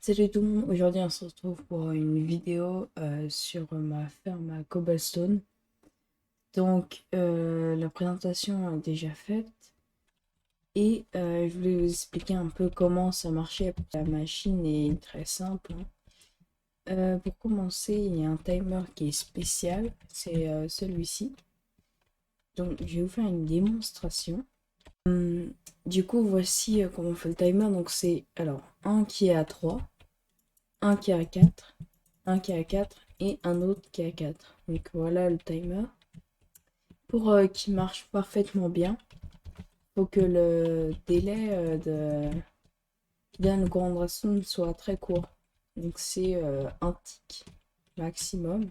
Salut tout le monde, aujourd'hui on se retrouve pour une vidéo sur ma ferme à Cobblestone. Donc la présentation est déjà faite et je voulais vous expliquer un peu comment ça marchait. La machine est très simple, hein. Pour commencer, il y a un timer qui est spécial, c'est celui-ci. Donc je vais vous faire une démonstration. Du coup voici comment on fait le timer. Donc c'est alors un qui est à 3, un qui est à 4. Un qui est à 4 et un autre qui est à 4. Donc voilà le timer. Pour qu'il marche parfaitement bien, faut que le délai qui donne le courant de redstone soit très court. Donc c'est un tick maximum,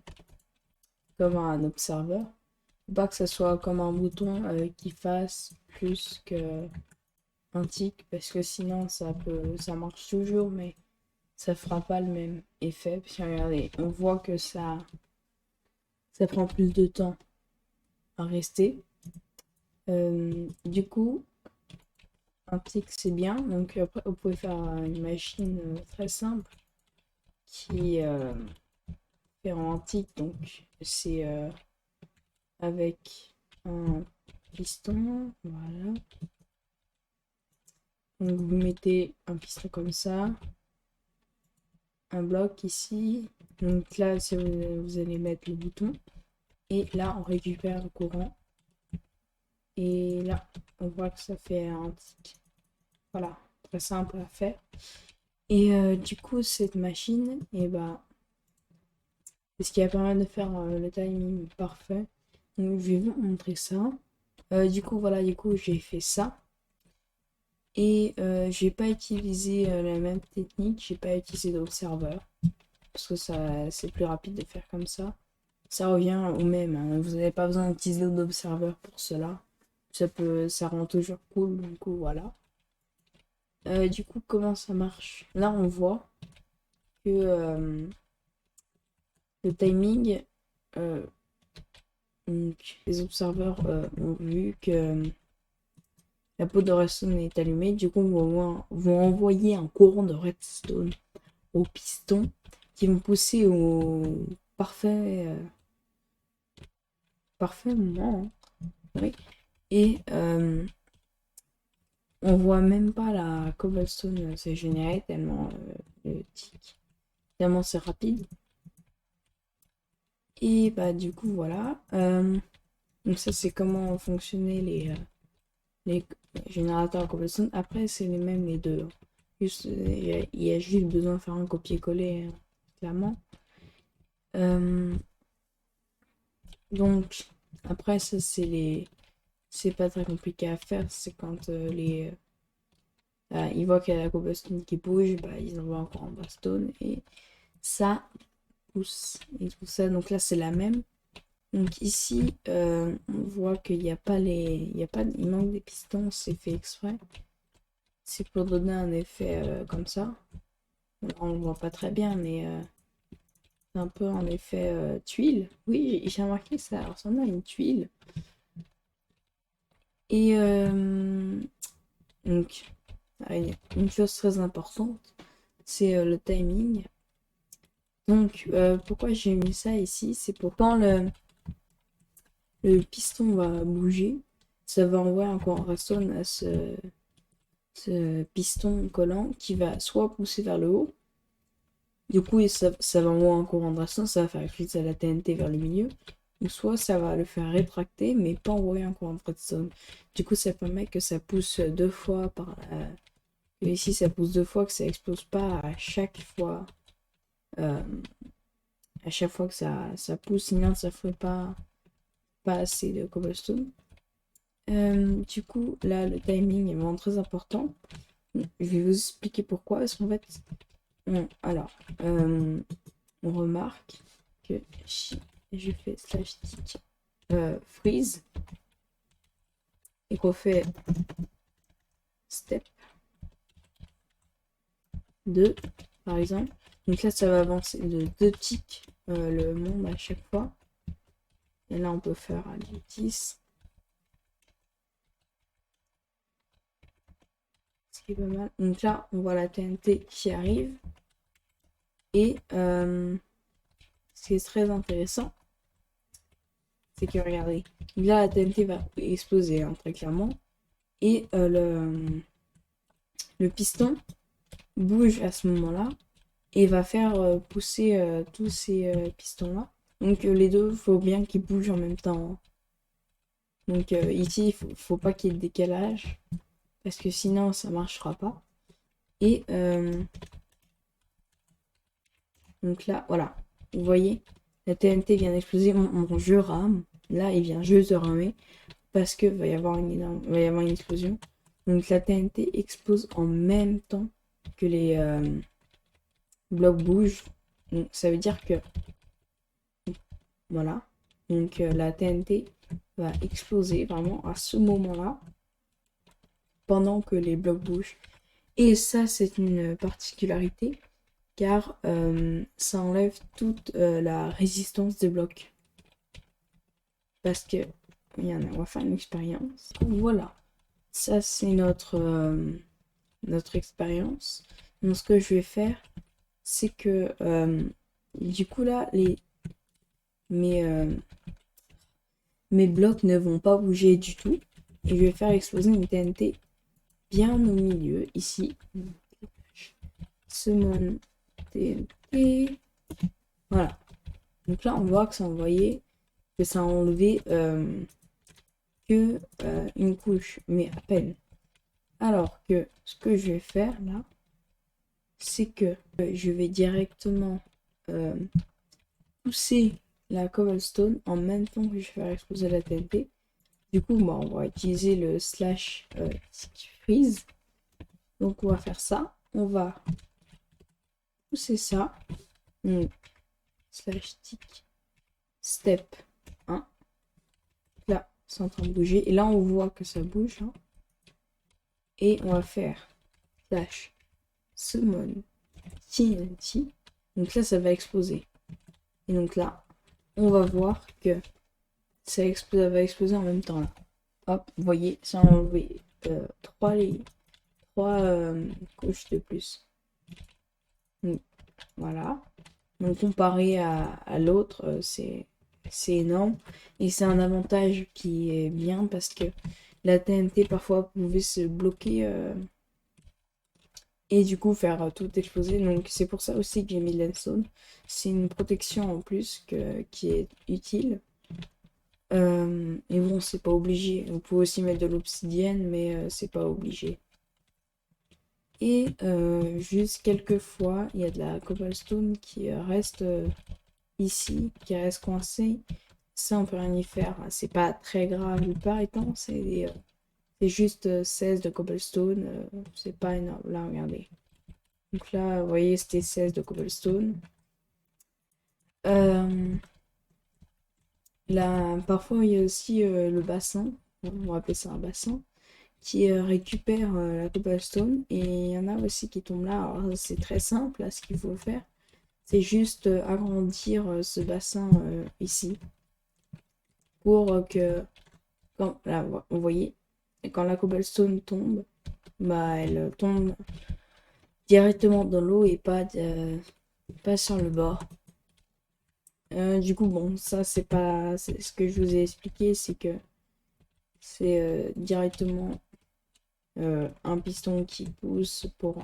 comme un observeur. Faut pas que ce soit comme un bouton qui fasse plus que un tick, parce que sinon ça marche toujours, mais ça fera pas le même effet. Puis regardez, on voit que ça prend plus de temps à rester. Du coup, un tick c'est bien. Donc après, vous pouvez faire une machine très simple qui fait en tick. Donc c'est avec un piston. Voilà. Donc vous mettez un piston comme ça, un bloc ici. Donc là, vous allez mettre le bouton. Et là, on récupère le courant. Et là, on voit que ça fait un tick. Voilà, très simple à faire. Et du coup, cette machine, et bah, c'est ce qui va permettre de faire le timing parfait. Donc, je vais vous montrer ça. Du coup, voilà, j'ai fait ça. Et j'ai pas utilisé la même technique, j'ai pas utilisé d'observeur. Parce que ça, c'est plus rapide de faire comme ça. Ça revient au même, hein. Vous n'avez pas besoin d'utiliser d'observeur pour cela. Ça rend toujours cool, du coup, voilà. Du coup, comment ça marche? Là, on voit que le timing, euh, donc, les observeurs ont vu que la peau de redstone est allumée. Du coup, vont envoyer un courant de redstone au piston qui vont pousser au parfait, parfait moment, hein. Oui. Et on voit même pas la cobblestone se générer tellement le tic, tellement c'est rapide. Et bah du coup voilà. Donc ça c'est comment fonctionnaient les générateurs à cobblestone. Après c'est les mêmes les deux, hein. Juste, il y a juste besoin de faire un copier-coller, hein, clairement. Euh, donc après ça c'est pas très compliqué à faire. C'est quand ils voient qu'il y a la cobblestone qui bouge, bah, ils envoient encore en bastone et ça pousse et tout ça. Donc là c'est la même. Donc ici, on voit qu'il n'y a pas il manque des pistons, c'est fait exprès. C'est pour donner un effet comme ça. On ne voit pas très bien, mais c'est un peu un effet tuile. Oui, j'ai remarqué que ça ressemble à une tuile. Et donc, une chose très importante, c'est le timing. Donc, pourquoi j'ai mis ça ici? C'est pour quand le piston va bouger, ça va envoyer encore un redstone à ce piston collant qui va soit pousser vers le haut, du coup ça va envoyer un courant de redstone, ça va faire glisser la TNT vers le milieu, ou soit ça va le faire rétracter mais pas envoyer un courant de redstone. Du coup ça permet que ça pousse deux fois et ici ça pousse deux fois, que ça explose pas euh, à chaque fois que ça pousse, sinon ça ferait pas assez de cobblestone. Du coup, là, le timing est vraiment très important. Je vais vous expliquer pourquoi. Parce qu'en fait, alors, on remarque que si je fais slash tick freeze et qu'on fait step 2, par exemple, donc là, ça va avancer de 2 ticks le monde à chaque fois. Et là, on peut faire du 10, ce qui est pas mal. Donc là, on voit la TNT qui arrive. Et ce qui est très intéressant, c'est que regardez, là la TNT va exploser hein, très clairement. Et le piston bouge à ce moment-là et va faire pousser tous ces pistons-là. Donc les deux, il faut bien qu'ils bougent en même temps. Donc ici, faut pas qu'il y ait de décalage parce que sinon ça marchera pas. Et donc là, voilà, vous voyez, la TNT vient d'exploser. Mon jeu rame. Là, il vient juste de ramer parce que va y avoir va y avoir une explosion. Donc la TNT explose en même temps que les blocs bougent. Donc ça veut dire que voilà. Donc la TNT va exploser vraiment à ce moment-là pendant que les blocs bougent. Et ça, c'est une particularité car ça enlève toute la résistance des blocs. Parce que, on va faire une expérience. Voilà, ça c'est notre expérience. Donc ce que je vais faire, c'est que du coup là, mes, euh, mes blocs ne vont pas bouger du tout. Et je vais faire exploser une TNT bien au milieu, ici. Summon TNT. Voilà. Donc là, on voit que ça a envoyé, que ça a enlevé que une couche, mais à peine. Alors que ce que je vais faire là, c'est que je vais directement pousser la cobblestone en même temps que je vais faire exploser la TNT. Du coup, bah, on va utiliser le slash freeze. Donc on va faire ça. On va pousser ça. Donc, slash tick step 1. Là, c'est en train de bouger. Et là, on voit que ça bouge. Hein. Et on va faire slash summon TNT. Donc là, ça va exploser. Et donc là, on va voir que ça va exploser en même temps là. Hop, vous voyez, ça a enlevé 3 couches de plus. Donc, voilà. Donc comparé à l'autre, c'est énorme. Et c'est un avantage qui est bien parce que la TNT parfois pouvait se bloquer et du coup faire tout exploser. Donc c'est pour ça aussi que j'ai mis l'endstone. C'est une protection en plus qui est utile. Et bon, c'est pas obligé. Vous pouvez aussi mettre de l'obsidienne, mais c'est pas obligé. Et juste quelques fois, il y a de la cobblestone qui reste ici, qui reste coincée. Ça, on peut rien y faire. C'est pas très grave. Le plupart étant, c'est juste 16 de cobblestone. C'est pas énorme. Là, regardez. Donc là, vous voyez, c'était 16 de cobblestone. Là, parfois, il y a aussi le bassin. On va appeler ça un bassin. Qui récupère la cobblestone. Et il y en a aussi qui tombent là. Alors, c'est très simple, là, ce qu'il faut faire. C'est juste agrandir ce bassin ici. Pour que, quand, là, vous voyez, quand la cobblestone tombe, bah, elle tombe directement dans l'eau et pas sur le bord. Du coup, bon, ça, c'est pas ce que je vous ai expliqué, c'est que c'est directement un piston qui pousse pour.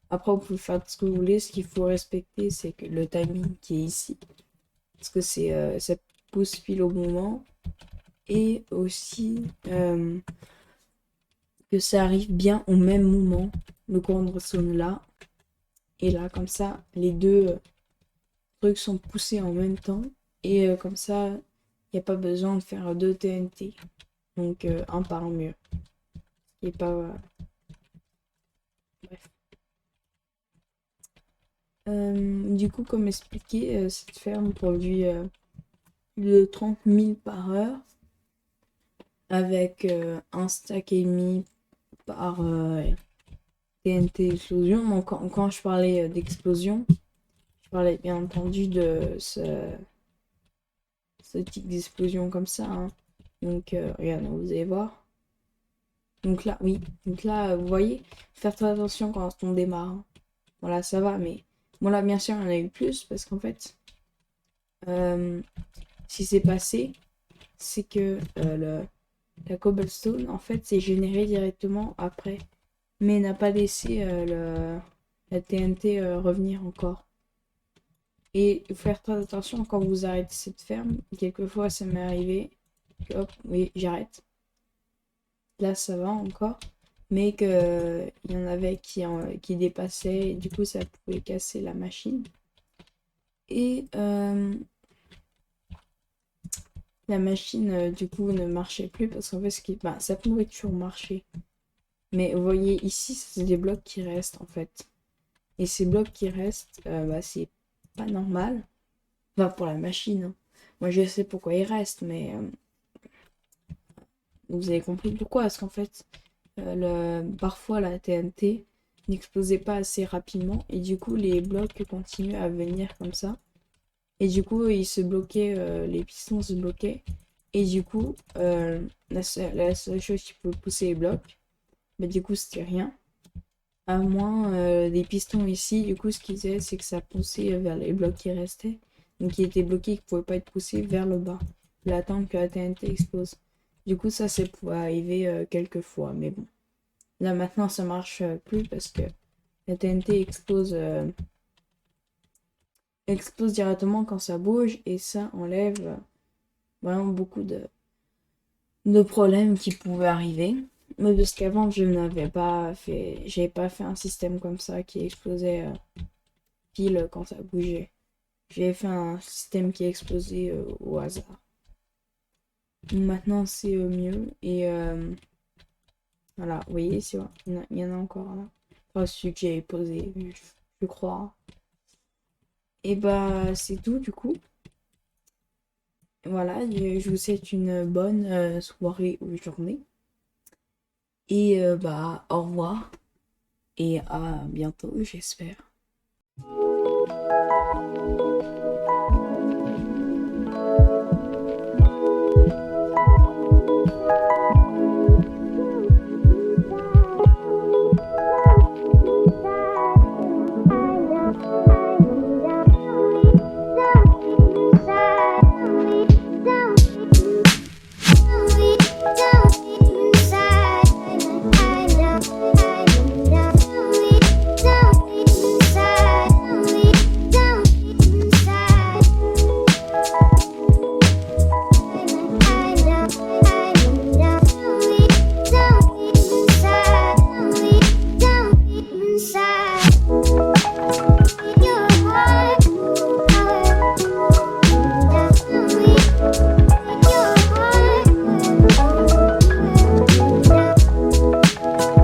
Après, vous pouvez faire ce que vous voulez. Ce qu'il faut respecter, c'est que le timing qui est ici. Parce que ça pousse pile au moment. Et aussi que ça arrive bien au même moment. Le courant sonne là. Et là, comme ça, les deux trucs sont poussés en même temps. Et comme ça, il n'y a pas besoin de faire deux TNT. Donc, un par mieux. Et pas. Bref. Du coup, comme expliqué, cette ferme produit de 30 000 par heure avec un stack et demi par TNT explosion. Donc, quand je parlais d'explosion, je parlais bien entendu de ce type d'explosion comme ça. Hein. Donc, regarde, vous allez voir. Donc là, oui. Donc là, vous voyez, faire très attention quand on démarre. Hein. Voilà, ça va, mais Bon là bien sûr il y en a eu plus parce qu'en fait ce qui s'est passé c'est que la cobblestone en fait c'est généré directement après mais n'a pas laissé la TNT revenir encore. Et il faut faire très attention quand vous arrêtez cette ferme. Quelquefois ça m'est arrivé. Hop, oui j'arrête. Là ça va encore. Mais qu'il y en avait qui dépassaient et du coup ça pouvait casser la machine. Et la machine du coup ne marchait plus parce qu'en fait ça pouvait toujours marcher. Mais vous voyez ici c'est des blocs qui restent en fait. Et ces blocs qui restent, c'est pas normal. Enfin pour la machine, hein. Moi je sais pourquoi ils restent, mais vous avez compris pourquoi. Parce qu'en fait parfois la TNT n'explosait pas assez rapidement et du coup les blocs continuaient à venir comme ça. Et du coup, ils se bloquaient, les pistons se bloquaient. Et du coup, la seule chose qui pouvait pousser les blocs, bah, du coup, c'était rien. À moins des pistons ici, du coup, ce qu'ils faisaient, c'est que ça poussait vers les blocs qui restaient. Donc, qui étaient bloqués, qui ne pouvaient pas être poussés vers le bas. L'attendre que la TNT explose. Du coup, ça pouvait arriver quelques fois. Mais bon. Là, maintenant, ça marche plus parce que la TNT explose directement quand ça bouge. Et ça enlève vraiment beaucoup de problèmes qui pouvaient arriver. Mais parce qu'avant, j'avais pas fait un système comme ça qui explosait pile quand ça bougeait. J'avais fait un système qui explosait au hasard. Maintenant, c'est mieux. Et voilà, vous voyez, il y en a encore là. Enfin, celui que j'avais posé, je crois. Et bah, c'est tout du coup. Voilà, je vous souhaite une bonne soirée ou journée. Et au revoir et à bientôt, j'espère.